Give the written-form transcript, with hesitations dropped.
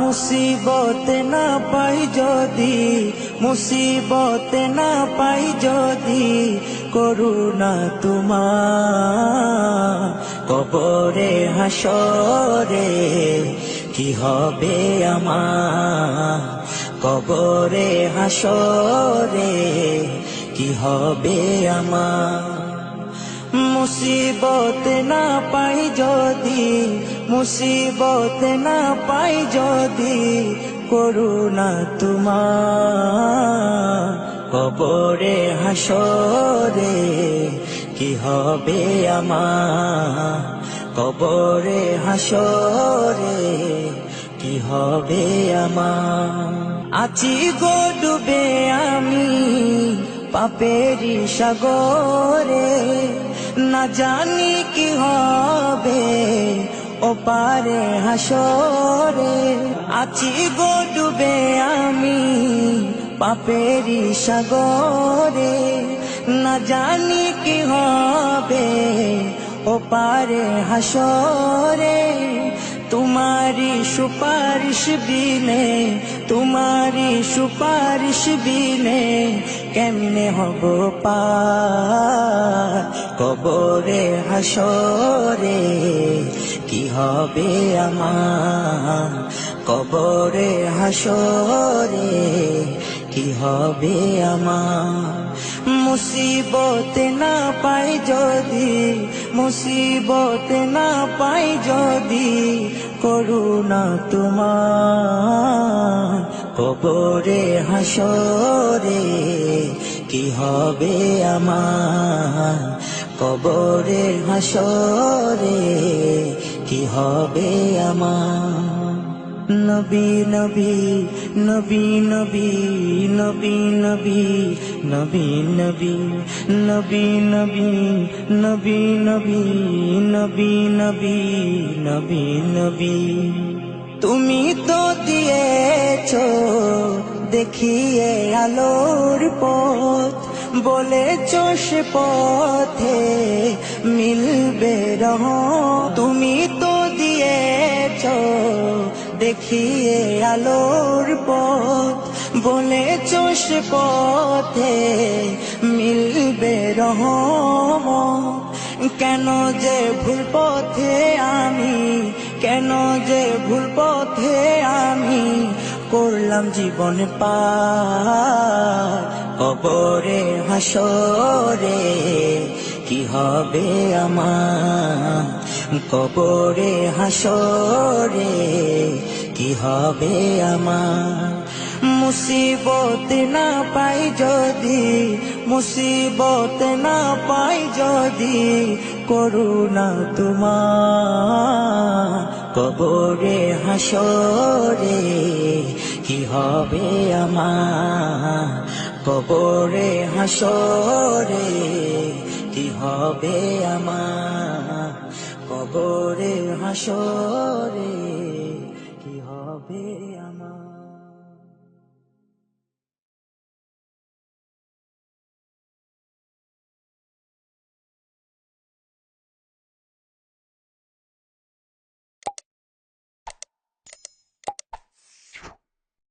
মুসিবত না পাই যদি, মুসিবত না পাই যদি, করুণা তোমার কবরে হাসরে কি হবে আমার, কবরে হাসরে কি হবে আমার। মুসিবত না পাই যদি, মুসিবত না পাই যদি, করুণা তোমার কবরে হাসরে কি হবে আমার, কবরে হাসরে কি হবে আমার। আছি গো ডুবে আমি পাপেরি সাগরে, না জানি কি হবে ও পারে হাসরে। আছি গো ডুবে আমি পাপেরি সাগরে, না জানি কি হবে ও পারে হাসরে। तुम्हारी सुपारिश बिने, तुम्हारी सुपारिश बिने केमने हबो पार कबरे हासरे की हबे आमार, कबरे हासरे की हबे आमार। मुसीबत ना पाई जदि, मुसीबत ना पाई जदि, করুণা তোমার কবরে হাসরে কি হবে আমার, কবরে হাসরে কি হবে আমার। নবী নবী নবী নবী নবী নবী নবী নবী নবী নবী নবী নবী নবী নবী নবী নবী। তুমি তো দিয়েছো দেখিয়ে আলোর পথ, বলেছো সে পথে মিলবে রহমত। তুমি তো দিয়েছো দেখিয়ে আলোর পথ, বলেছো সে পথে মিলবে রহমত। কেন যে ভুল পথে আমি, কেন যে ভুল পথে আমি করলাম জীবন পার কবরে হাসরে কি হবে আমার, কবরে হাসরে কি হবে আমার। মুসিবত না পাই যদি, মুসিবত না পাই যদি, করুণা তোমার কবরে হাসরে কি হবে আমার, কবরে হাসরে কি হবে আমার, কবরে হাসরে কি হবে।